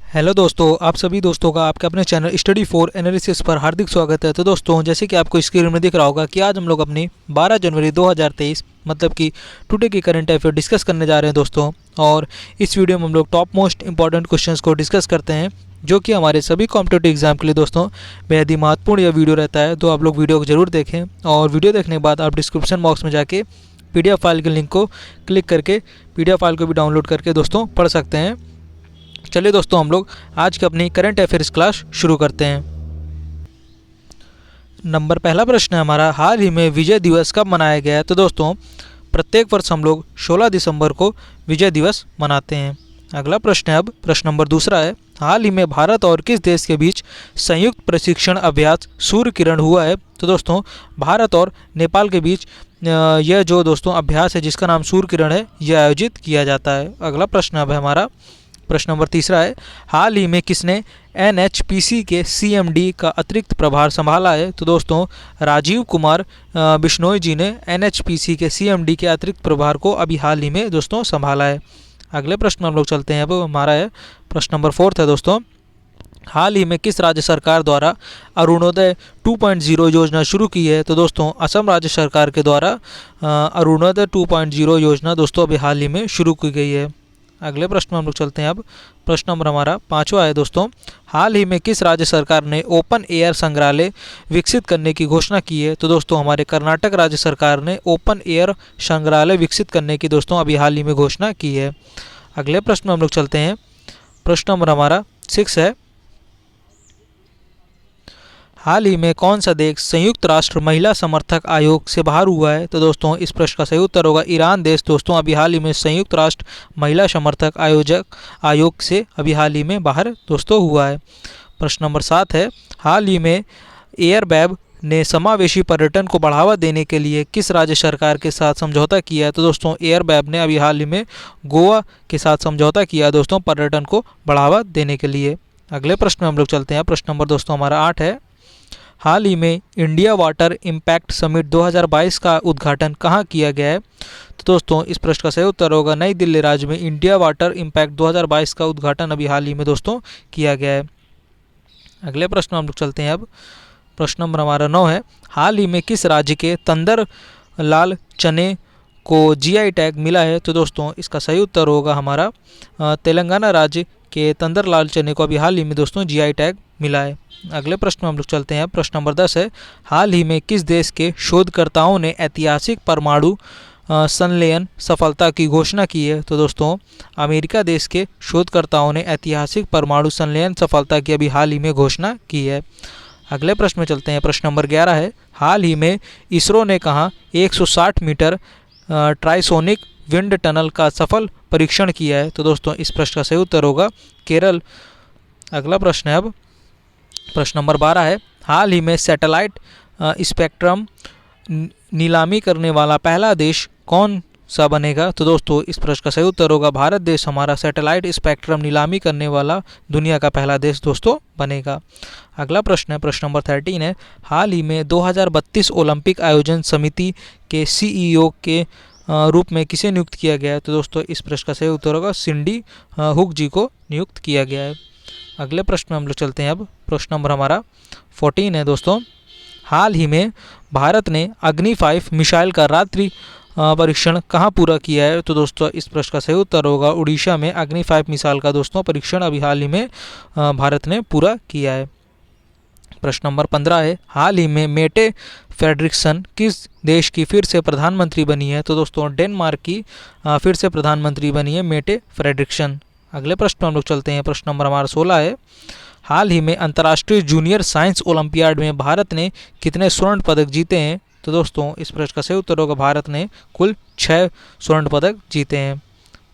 Hello दोस्तों, आप सभी दोस्तों का आपके अपने चैनल स्टडी फॉर एनालिसिस पर हार्दिक स्वागत है। तो दोस्तों, जैसे कि आपको स्क्रीन में दिख रहा होगा कि आज हम लोग अपनी 12 जनवरी 2023 मतलब कि टुडे की करंट अफेयर डिस्कस करने जा रहे हैं दोस्तों। और इस वीडियो में हम लोग टॉप मोस्ट इंपॉर्टेंट क्वेश्चंस को डिस्कस करते हैं, जो कि हमारे सभी कॉम्पिटेटिव एग्जाम के लिए दोस्तों बेहद ही महत्वपूर्ण यह वीडियो रहता है। तो आप लोग वीडियो को जरूर देखें और वीडियो देखने के बाद आप डिस्क्रिप्शन बॉक्स में जाके PDF फाइल के लिंक को क्लिक करके PDF फाइल को भी डाउनलोड करके दोस्तों पढ़ सकते हैं। चलिए दोस्तों, हम लोग आज की अपनी करंट अफेयर्स क्लास शुरू करते हैं। पहला प्रश्न है हमारा, हाल ही में विजय दिवस कब मनाया गया है? तो दोस्तों, प्रत्येक वर्ष हम लोग 16 दिसंबर को विजय दिवस मनाते हैं। अगला प्रश्न है, अब प्रश्न नंबर दूसरा है, हाल ही में भारत और किस देश के बीच संयुक्त प्रशिक्षण अभ्यास सूर्य किरण हुआ है? तो दोस्तों, भारत और नेपाल के बीच यह जो दोस्तों अभ्यास है जिसका नाम सूर्य किरण है, यह आयोजित किया जाता है। अगला प्रश्न अब है हमारा प्रश्न नंबर तीसरा है, हाल ही में किसने NHPC के CMD का अतिरिक्त प्रभार संभाला है? तो दोस्तों, राजीव कुमार बिश्नोई जी ने NHPC के CMD के अतिरिक्त प्रभार को अभी हाल ही में दोस्तों संभाला है। अगले प्रश्न हम लोग चलते हैं, अब हमारा है प्रश्न नंबर 4 है दोस्तों, हाल ही में किस राज्य सरकार द्वारा अरुणोदय 2.0 योजना शुरू की है? तो दोस्तों, असम राज्य सरकार के द्वारा अरुणोदय 2.0 योजना दोस्तों अभी हाल ही में शुरू की गई है। अगले प्रश्न में हम लोग चलते हैं, अब प्रश्न नंबर हमारा 5वां है दोस्तों, हाल ही में किस राज्य सरकार ने ओपन एयर संग्रहालय विकसित करने की घोषणा की है? तो दोस्तों, हमारे कर्नाटक राज्य सरकार ने ओपन एयर संग्रहालय विकसित करने की दोस्तों अभी हाल ही में घोषणा की है। अगले प्रश्न में हम लोग चलते हैं, प्रश्न नंबर हमारा 6 है, हाल ही में कौन सा देश संयुक्त राष्ट्र महिला समर्थक आयोग से बाहर हुआ है? तो दोस्तों, इस प्रश्न का सही उत्तर होगा ईरान देश दोस्तों अभी हाल ही में संयुक्त राष्ट्र महिला समर्थक आयोग से अभी हाल ही में बाहर दोस्तों हुआ है। प्रश्न नंबर 7 है, हाल ही में एयरबैब ने समावेशी पर्यटन को बढ़ावा देने के लिए किस राज्य सरकार के साथ समझौता किया है? तो दोस्तों, एयरबैब ने अभी हाल ही में गोवा के साथ समझौता किया दोस्तों पर्यटन को बढ़ावा देने के लिए। अगले प्रश्न में हम लोग चलते हैं, प्रश्न नंबर दोस्तों हमारा 8 है, हाल ही में इंडिया वाटर इम्पैक्ट समिट 2022 का उद्घाटन कहाँ किया गया है? तो दोस्तों, इस प्रश्न का सही उत्तर होगा नई दिल्ली राज्य में इंडिया वाटर इम्पैक्ट 2022 का उद्घाटन अभी हाल ही में दोस्तों किया गया है। अगले प्रश्न हम लोग चलते हैं, अब प्रश्न नंबर हमारा 9 है, हाल ही में किस राज्य के तंदर लाल चने को GI टैग मिला है? तो दोस्तों, इसका सही उत्तर होगा हमारा तेलंगाना राज्य के तंदर लाल चने को अभी हाल ही में दोस्तों GI टैग मिला है। अगले प्रश्न में हम लोग चलते हैं, प्रश्न नंबर 10 है, हाल ही में किस देश के शोधकर्ताओं ने ऐतिहासिक परमाणु संलयन सफलता की घोषणा की है? तो दोस्तों, अमेरिका देश के शोधकर्ताओं ने ऐतिहासिक परमाणु संलयन सफलता की अभी हाल ही में घोषणा की है। अगले प्रश्न में चलते हैं, प्रश्न नंबर 11 है, हाल ही में इसरो ने कहा 160 मीटर ट्राइसोनिक विंड टनल का सफल परीक्षण किया है? तो दोस्तों, इस प्रश्न का सही उत्तर होगा केरल। अगला प्रश्न है, अब प्रश्न नंबर 12 है, हाल ही में सैटेलाइट स्पेक्ट्रम नीलामी करने वाला पहला देश कौन सा बनेगा? तो दोस्तों, इस प्रश्न का सही उत्तर होगा भारत देश हमारा सैटेलाइट स्पेक्ट्रम नीलामी करने वाला दुनिया का पहला देश दोस्तों बनेगा। अगला प्रश्न है, प्रश्न नंबर 13 है, हाल ही में 2032 ओलंपिक आयोजन समिति के CEO के रूप में किसे नियुक्त किया गया है? तो दोस्तों, इस प्रश्न का सही उत्तर होगा सिंडी हुक जी को नियुक्त किया गया है। अगले प्रश्न में हम लोग चलते हैं, अब प्रश्न नंबर हमारा 14 है दोस्तों, हाल ही में भारत ने अग्नि 5 मिसाइल का रात्रि परीक्षण कहाँ पूरा किया है? तो दोस्तों, इस प्रश्न का सही उत्तर होगा उड़ीसा में अग्नि 5 मिसाइल का दोस्तों परीक्षण अभी हाल ही में भारत ने पूरा किया है। प्रश्न नंबर 15 है, हाल ही में मेटे फ्रेडरिक्सन किस देश की फिर से प्रधानमंत्री बनी है? तो दोस्तों, डेनमार्क की फिर से प्रधानमंत्री बनी है मेटे फ्रेडरिक्सन। अगले प्रश्न में हम लोग चलते हैं, प्रश्न नंबर हमारा 16 है, हाल ही में अंतर्राष्ट्रीय जूनियर साइंस ओलंपियाड में भारत ने कितने स्वर्ण पदक जीते हैं? तो दोस्तों, इस प्रश्न का सही उत्तर होगा भारत ने कुल 6 स्वर्ण पदक जीते हैं।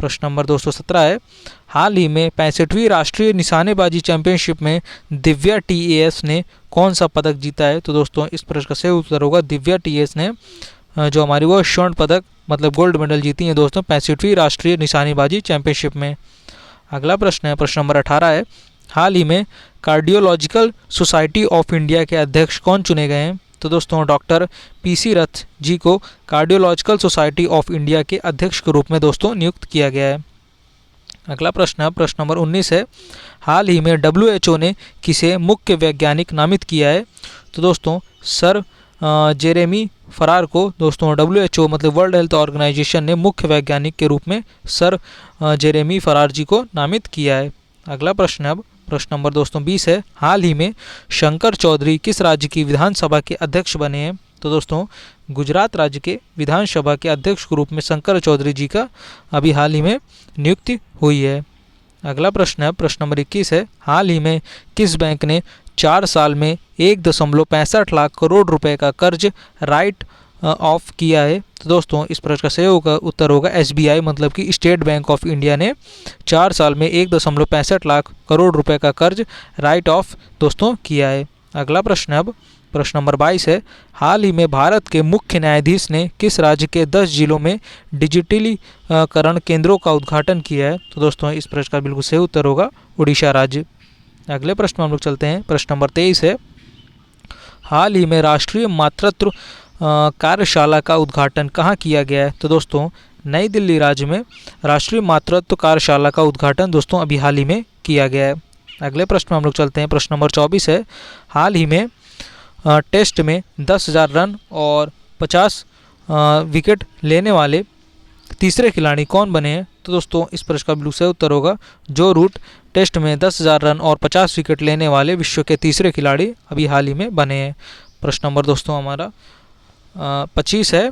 प्रश्न नंबर 217 है, हाल ही में 65वीं राष्ट्रीय निशानेबाजी चैंपियनशिप में दिव्या TAS ने कौन सा पदक जीता है? तो दोस्तों, इस प्रश्न का सही उत्तर होगा दिव्या TAS ने जो हमारी वो स्वर्ण पदक मतलब गोल्ड मेडल जीती है दोस्तों 65वीं राष्ट्रीय निशानेबाजी चैंपियनशिप में। अगला प्रश्न है, प्रश्न नंबर 18 है, हाल ही में कार्डियोलॉजिकल सोसाइटी ऑफ इंडिया के अध्यक्ष कौन चुने गए हैं? तो दोस्तों, डॉक्टर PC रथ जी को कार्डियोलॉजिकल सोसाइटी ऑफ इंडिया के अध्यक्ष के रूप में दोस्तों नियुक्त किया गया है। अगला प्रश्न है प्रश्न नंबर 19 है, हाल ही में WHO ने किसे मुख्य वैज्ञानिक नामित किया है? तो दोस्तों सर जेरेमी फरार को दोस्तों WHO मतलब वर्ल्ड हेल्थ ऑर्गेनाइजेशन ने मुख्य वैज्ञानिक के रूप में सर जेरेमी फरार जी को नामित किया है। अगला प्रश्न अब प्रश्न नंबर दोस्तों 20 है, हाल ही में शंकर चौधरी किस राज्य की विधानसभा के अध्यक्ष बने हैं? तो दोस्तों गुजरात राज्य के विधानसभा के अध्यक्ष के रूप में शंकर चौधरी जी का अभी हाल ही में नियुक्ति हुई है। अगला प्रश्न है प्रश्न नंबर 21 है, हाल ही में किस बैंक ने 4 साल में 1.65 लाख करोड़ रुपए का कर्ज राइट ऑफ किया है? तो दोस्तों इस प्रश्न का सही होगा उत्तर होगा SBI मतलब कि स्टेट बैंक ऑफ इंडिया ने 4 साल में 1.65 लाख करोड़ रुपए का कर्ज राइट ऑफ दोस्तों किया है। अगला प्रश्न अब प्रश्न नंबर 22 है, हाल ही में भारत के मुख्य न्यायाधीश ने किस राज्य के 10 जिलों में डिजिटलीकरण केंद्रों का उद्घाटन किया है? तो दोस्तों इस प्रश्न का बिल्कुल सही उत्तर होगा उड़ीसा राज्य। अगले प्रश्न में हम लोग चलते हैं प्रश्न नंबर 23 है, हाल ही में राष्ट्रीय मातृत्व कार्यशाला का उद्घाटन कहाँ किया गया है? तो दोस्तों नई दिल्ली राज्य में राष्ट्रीय मातृत्व कार्यशाला का उद्घाटन दोस्तों अभी हाल ही में किया गया है। अगले प्रश्न में हम लोग चलते हैं प्रश्न नंबर 24 है, हाल ही में टेस्ट में 10,000 रन और 50 विकेट लेने वाले तीसरे खिलाड़ी कौन बने हैं? तो दोस्तों इस प्रश्न का बिल्कुल सही उत्तर होगा जो रूट टेस्ट में 10,000 रन और 50 विकेट लेने वाले विश्व के तीसरे खिलाड़ी अभी हाल ही में बने हैं। प्रश्न नंबर दोस्तों हमारा 25 है,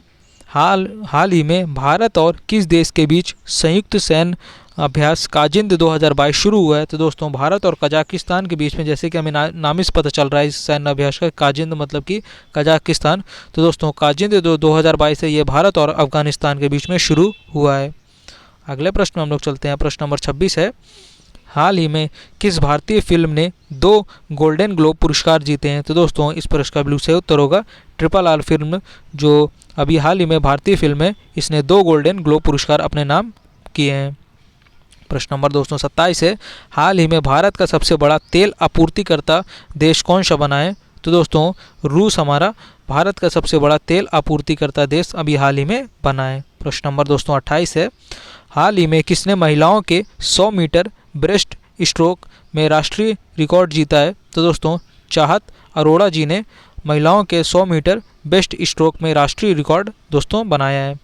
हाल ही में भारत और किस देश के बीच संयुक्त सैन्य अभ्यास काजिंद 2022 शुरू हुआ है? तो दोस्तों भारत और कजाकिस्तान के बीच में, जैसे कि हमें नाम से पता चल रहा है इस सैन्य अभ्यास का, काजिंद मतलब कि कजाकिस्तान, तो दोस्तों काजिंद 2022 है ये भारत और अफगानिस्तान के बीच में शुरू हुआ है। अगले प्रश्न में हम लोग चलते हैं प्रश्न नंबर 26 है, हाल ही में किस भारतीय फिल्म ने 2 गोल्डन ग्लोब पुरस्कार जीते हैं? तो दोस्तों इस प्रश्न का बिल्कुल सही उत्तर होगा RRR फिल्म जो अभी हाल ही में भारतीय फिल्म है, इसने 2 गोल्डन ग्लोब पुरस्कार अपने नाम किए हैं। प्रश्न नंबर दोस्तों 27 है, हाल ही में भारत का सबसे बड़ा तेल आपूर्तिकर्ता देश कौन सा बना है? तो दोस्तों रूस हमारा भारत का सबसे बड़ा तेल आपूर्तिकर्ता देश अभी हाल ही में बना है। प्रश्न नंबर दोस्तों 28 है, हाल ही में किसने महिलाओं के 100 मीटर ब्रेस्ट स्ट्रोक में राष्ट्रीय रिकॉर्ड जीता है? तो दोस्तों चाहत अरोड़ा जी ने महिलाओं के 100 मीटर ब्रेस्ट स्ट्रोक में राष्ट्रीय रिकॉर्ड दोस्तों बनाया है।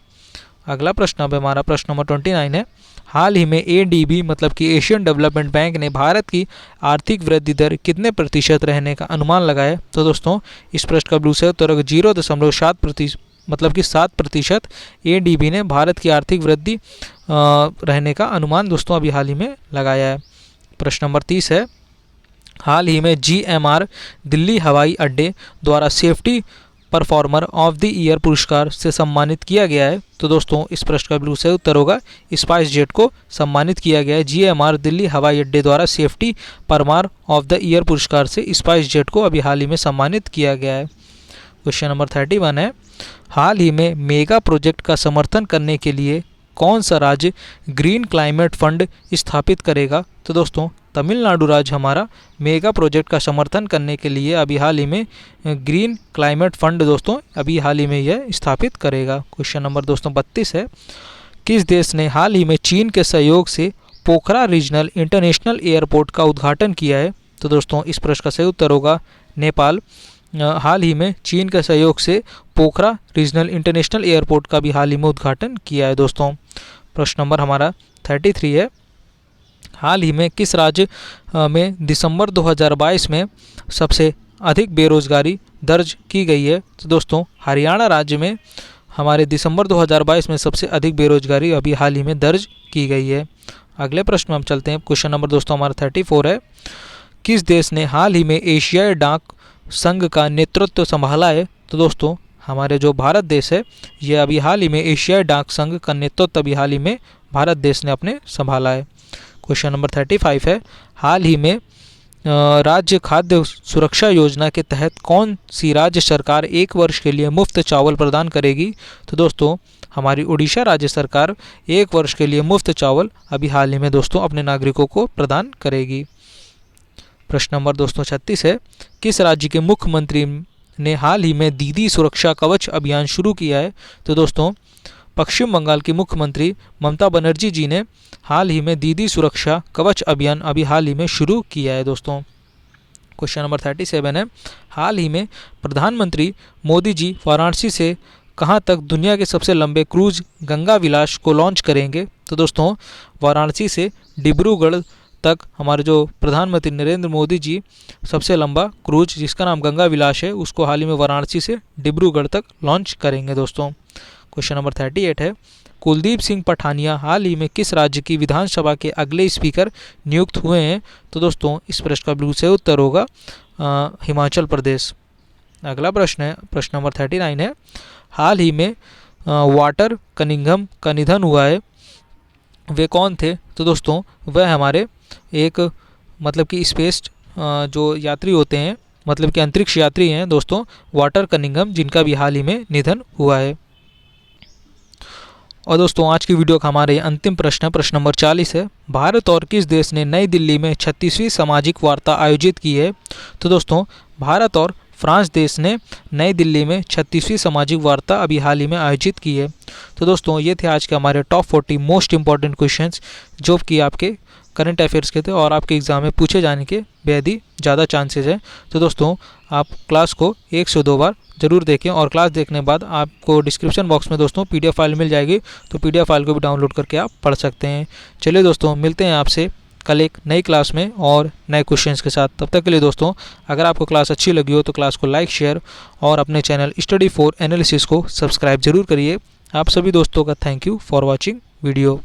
अगला प्रश्न अब हमारा प्रश्न नंबर 29 है, हाल ही में ADB मतलब कि एशियन डेवलपमेंट बैंक ने भारत की आर्थिक वृद्धि दर कितने प्रतिशत रहने का अनुमान लगाया? तो दोस्तों इस प्रश्न का बिल्कुल उत्तर 0.7% मतलब कि 7% ADB ने भारत की आर्थिक वृद्धि रहने का अनुमान दोस्तों अभी हाल ही में लगाया है। प्रश्न नंबर 30 है, हाल ही में GMR दिल्ली हवाई अड्डे द्वारा safety performer of the year पुरस्कार से सम्मानित किया गया है? तो दोस्तों इस प्रश्न का बिल्कुल सही उत्तर होगा स्पाइस जेट को सम्मानित किया गया है। GMR दिल्ली हवाई अड्डे द्वारा safety performer of the year पुरस्कार से स्पाइस जेट को अभी हाल ही में सम्मानित किया गया है। क्वेश्चन नंबर 31 है, हाल ही में मेगा प्रोजेक्ट का समर्थन करने के लिए कौन सा राज्य ग्रीन क्लाइमेट फंड स्थापित करेगा? तो दोस्तों तमिलनाडु राज्य हमारा मेगा प्रोजेक्ट का समर्थन करने के लिए अभी हाल ही में ग्रीन क्लाइमेट फंड दोस्तों अभी हाल ही में यह स्थापित करेगा। क्वेश्चन नंबर दोस्तों 32 है, किस देश ने हाल ही में चीन के सहयोग से पोखरा रीजनल इंटरनेशनल एयरपोर्ट का उद्घाटन किया है? तो दोस्तों इस प्रश्न का सही उत्तर होगा नेपाल। हाल ही में चीन के सहयोग से पोखरा रीजनल इंटरनेशनल एयरपोर्ट का भी हाल ही में उद्घाटन किया है दोस्तों। प्रश्न नंबर हमारा 33 है, हाल ही में किस राज्य में दिसंबर 2022 में सबसे अधिक बेरोजगारी दर्ज की गई है? तो दोस्तों हरियाणा राज्य में हमारे दिसंबर 2022 में सबसे अधिक बेरोजगारी अभी हाल ही में दर्ज की गई है। अगले प्रश्न में हम चलते हैं। क्वेश्चन नंबर दोस्तों हमारा 34 है, किस देश ने हाल ही में एशियाई डाक संघ का नेतृत्व संभाला है? तो दोस्तों हमारे जो भारत देश है ये अभी हाल ही में एशियाई डाक संघ का नेतृत्व अभी हाल ही में भारत देश ने अपने संभाला है। क्वेश्चन नंबर 35 है, हाल ही में राज्य खाद्य सुरक्षा योजना के तहत कौन सी राज्य सरकार 1 वर्ष के लिए मुफ्त चावल प्रदान करेगी? तो दोस्तों हमारी उड़ीसा राज्य सरकार 1 वर्ष के लिए मुफ्त चावल अभी हाल ही में दोस्तों अपने नागरिकों को प्रदान करेगी। प्रश्न नंबर दोस्तों 36 है, किस राज्य के मुख्यमंत्री ने हाल ही में दीदी सुरक्षा कवच अभियान शुरू किया है? तो दोस्तों पश्चिम बंगाल की मुख्यमंत्री ममता बनर्जी जी ने हाल ही में दीदी सुरक्षा कवच अभियान अभी हाल ही में शुरू किया है दोस्तों। क्वेश्चन नंबर 37 है, हाल ही में प्रधानमंत्री मोदी जी वाराणसी से कहाँ तक दुनिया के सबसे लंबे क्रूज गंगा विलास को लॉन्च करेंगे? तो दोस्तों वाराणसी से डिब्रूगढ़ तक हमारे जो प्रधानमंत्री नरेंद्र मोदी जी सबसे लंबा क्रूज जिसका नाम गंगा विलास है उसको हाल ही में वाराणसी से डिब्रूगढ़ तक लॉन्च करेंगे दोस्तों। क्वेश्चन नंबर 38 है, कुलदीप सिंह पठानिया हाल ही में किस राज्य की विधानसभा के अगले स्पीकर नियुक्त हुए हैं? तो दोस्तों इस प्रश्न का बिल्कुल सही उत्तर होगा हिमाचल प्रदेश। अगला प्रश्न है, प्रश्न नंबर 39 है, हाल ही में वाटर कनिंघम का निधन हुआ है, वे कौन थे? तो दोस्तों वह हमारे एक मतलब कि स्पेस जो यात्री होते हैं मतलब कि अंतरिक्ष यात्री हैं दोस्तों वाटर कनिंघम, जिनका भी हाल ही में निधन हुआ है। और दोस्तों आज की वीडियो का हमारे अंतिम प्रश्न है, प्रश्न नंबर 40 है, भारत और किस देश ने नई दिल्ली में 36वीं सामाजिक वार्ता आयोजित की है? तो दोस्तों भारत और फ्रांस देश ने नई दिल्ली में 36वीं सामाजिक वार्ता अभी हाल ही में आयोजित की है। तो दोस्तों ये थे आज के हमारे टॉप 40 मोस्ट इंपॉर्टेंट क्वेश्चंस जो कि आपके करंट अफेयर्स के थे और आपके एग्ज़ाम में पूछे जाने के बेहद ही ज़्यादा चांसेस हैं। तो दोस्तों आप क्लास को 1 से 2 बार ज़रूर देखें और क्लास देखने के बाद आपको डिस्क्रिप्शन बॉक्स में दोस्तों PDF फाइल मिल जाएगी, तो PDF फाइल को भी डाउनलोड करके आप पढ़ सकते हैं। चलिए दोस्तों मिलते हैं आपसे कल एक नई क्लास में और नए क्वेश्चंस के साथ। तब तक के लिए दोस्तों अगर आपको क्लास अच्छी लगी हो तो क्लास को लाइक शेयर और अपने चैनल स्टडी फॉर एनालिसिस को सब्सक्राइब जरूर करिए। आप सभी दोस्तों का thank you for watching video.